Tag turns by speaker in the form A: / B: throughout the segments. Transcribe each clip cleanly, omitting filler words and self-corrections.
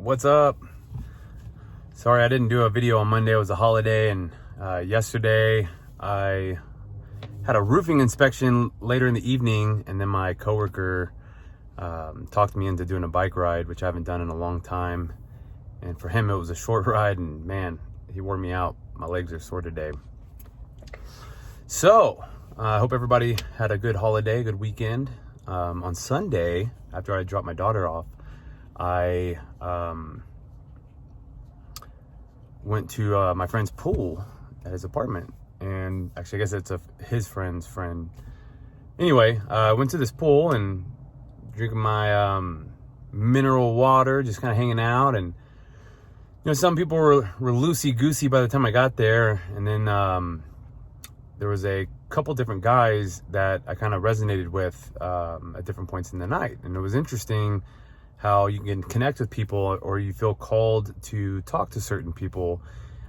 A: What's up? Sorry I didn't do a video on Monday. It was a holiday, and yesterday I had a roofing inspection later in the evening, and then my coworker talked me into doing a bike ride, which I haven't done in a long time. And for him, it was a short ride, and man, he wore me out. My legs are sore today. So I hope everybody had a good holiday, good weekend. On Sunday, after I dropped my daughter off, I went to my friend's pool at his apartment, and actually I guess it's his friend's friend. Anyway, I went to this pool and drinking my mineral water, just kind of hanging out. And some people were loosey-goosey by the time I got there, and then there was a couple different guys that I kind of resonated with at different points in the night. And it was interesting how you can connect with people, or you feel called to talk to certain people.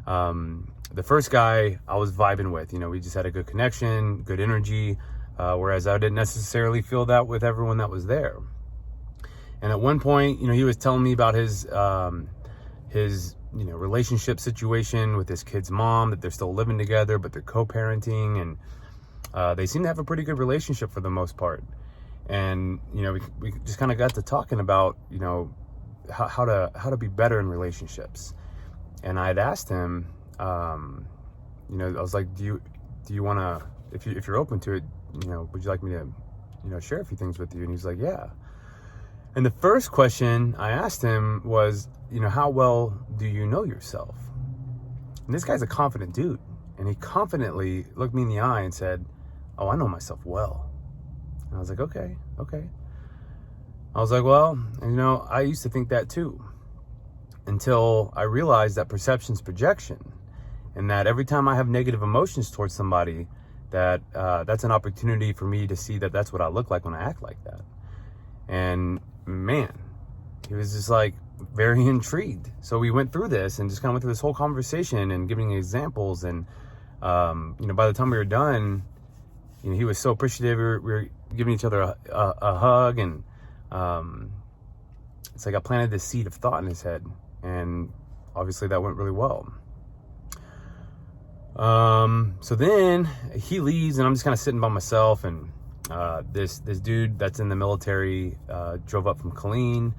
A: The first guy I was vibing with, we just had a good connection, good energy, whereas I didn't necessarily feel that with everyone that was there. And at one point, he was telling me about his relationship situation with his kid's mom, that they're still living together, but they're co-parenting, and they seem to have a pretty good relationship for the most part. And we just kind of got to talking about how to be better in relationships. And I had asked him, I was like, do you want to, if you're open to it, would you like me to share a few things with you? And he's like, yeah. And the first question I asked him was, how well do you know yourself? And this guy's a confident dude, and he confidently looked me in the eye and said, oh, I know myself well. And I was like, okay. I was like, well, I used to think that too, until I realized that perception's projection, and that every time I have negative emotions towards somebody, that that's an opportunity for me to see that that's what I look like when I act like that. And man, he was just like very intrigued. So we went through this and just kind of went through this whole conversation and giving examples. And by the time we were done, he was so appreciative. We were giving each other a hug, and it's like I planted this seed of thought in his head, and obviously that went really well. So then he leaves, and I'm just kind of sitting by myself, and this dude that's in the military drove up from Kale,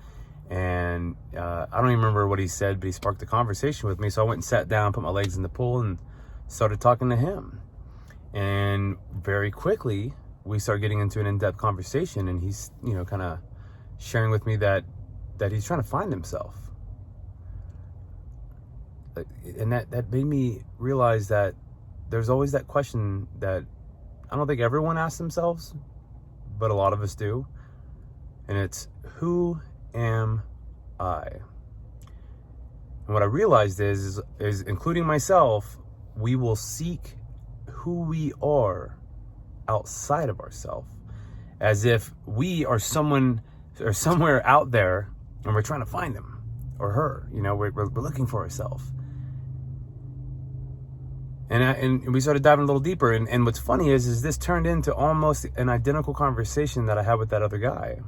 A: and I don't even remember what he said, but he sparked a conversation with me. So I went and sat down, put my legs in the pool, and started talking to him. And very quickly we started getting into an in-depth conversation, and he's kind of sharing with me that he's trying to find himself. And that made me realize that there's always that question that I don't think everyone asks themselves, but a lot of us do. And it's, who am I? And what I realized is including myself, we will seek who we are outside of ourselves, as if we are someone or somewhere out there, and we're trying to find him or her. We're looking for ourselves. And we started diving a little deeper. And what's funny is this turned into almost an identical conversation that I had with that other guy.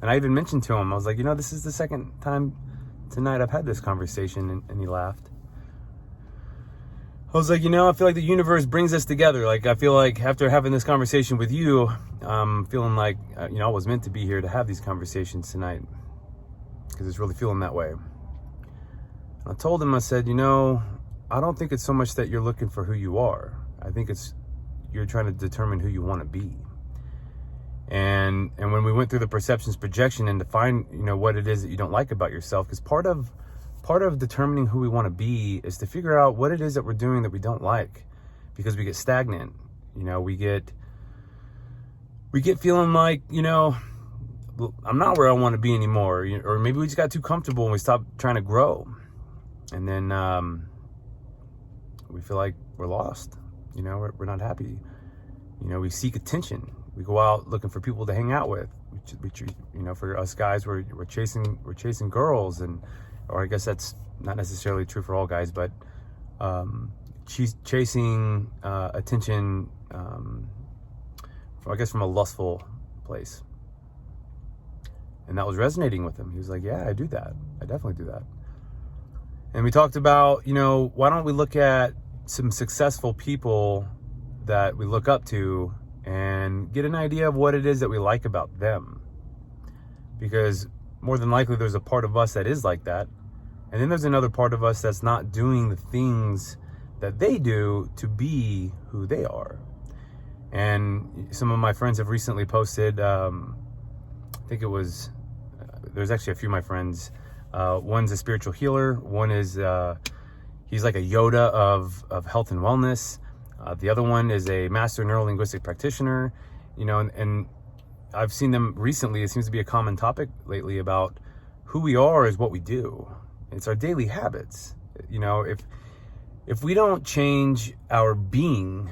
A: And I even mentioned to him, I was like, this is the second time tonight I've had this conversation. And he laughed. I was like, I feel like the universe brings us together. Like, I feel like after having this conversation with you, I'm feeling like, I was meant to be here to have these conversations tonight, because it's really feeling that way. And I told him, I said, I don't think it's so much that you're looking for who you are. I think it's you're trying to determine who you want to be. And when we went through the perceptions projection and to find, what it is that you don't like about yourself, because part of determining who we want to be is to figure out what it is that we're doing that we don't like, because we get stagnant. We get feeling like, I'm not where I want to be anymore. Or maybe we just got too comfortable and we stopped trying to grow. And then we feel like we're lost. We're not happy. We seek attention. We go out looking for people to hang out with. Which for us guys, we're chasing girls, or I guess that's not necessarily true for all guys, but chasing attention, I guess from a lustful place. And that was resonating with him. He was like, yeah, I do that. I definitely do that. And we talked about, why don't we look at some successful people that we look up to and get an idea of what it is that we like about them. Because more than likely there's a part of us that is like that. And then there's another part of us that's not doing the things that they do to be who they are. And some of my friends have recently posted, I think it was, there's actually a few of my friends. One's a spiritual healer. One is, he's like a Yoda of health and wellness. The other one is a master neuro-linguistic practitioner, and I've seen them recently. It seems to be a common topic lately about who we are is what we do. It's our daily habits. If we don't change our being,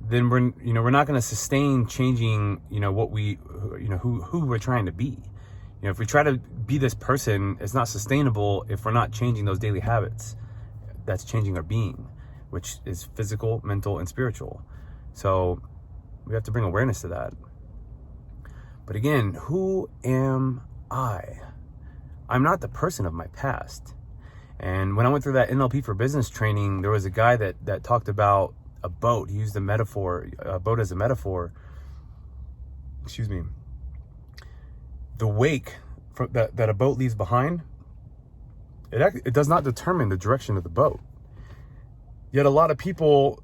A: then we're not going to sustain changing, who we're trying to be. If we try to be this person, it's not sustainable if we're not changing those daily habits. That's changing our being, which is physical, mental, and spiritual. So we have to bring awareness to that. But again, who am I? I'm not the person of my past. And when I went through that NLP for Business training, there was a guy that talked about a boat. He used a boat as a metaphor. Excuse me. The wake that a boat leaves behind, it does not determine the direction of the boat. Yet a lot of people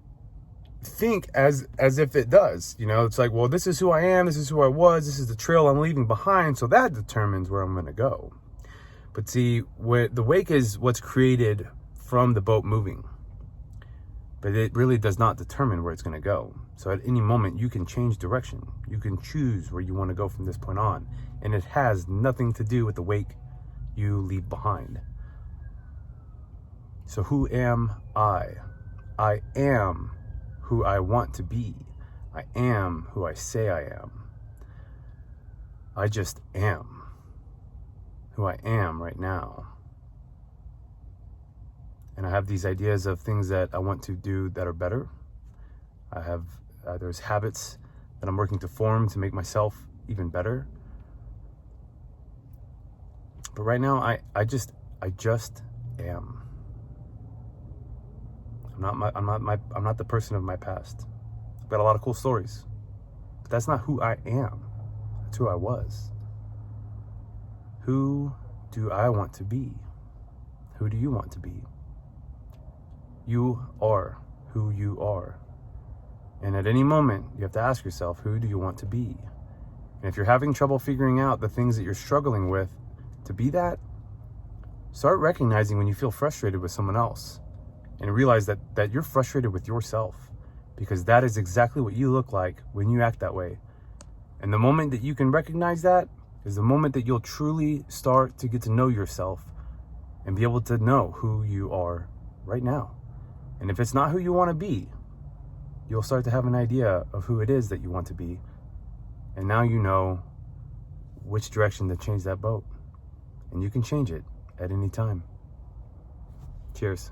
A: think as if it does. It's like, well, this is who I am, this is who I was, this is the trail I'm leaving behind, so that determines where I'm going to go. But see, the wake is what's created from the boat moving. But it really does not determine where it's going to go. So at any moment, you can change direction. You can choose where you want to go from this point on. And it has nothing to do with the wake you leave behind. So who am I? I am who I want to be. I am who I say I am. I just am who I am right now. And I have these ideas of things that I want to do that are better. I have, there's habits that I'm working to form to make myself even better. But right now, I just am. I'm not the person of my past. I've got a lot of cool stories, but that's not who I am. That's who I was. Who do I want to be? Who do you want to be? You are who you are. And at any moment, you have to ask yourself, who do you want to be? And if you're having trouble figuring out the things that you're struggling with to be that, start recognizing when you feel frustrated with someone else and realize that you're frustrated with yourself, because that is exactly what you look like when you act that way. And the moment that you can recognize that is the moment that you'll truly start to get to know yourself and be able to know who you are right now. And if it's not who you want to be, you'll start to have an idea of who it is that you want to be. And now you know which direction to change that boat. And you can change it at any time. Cheers.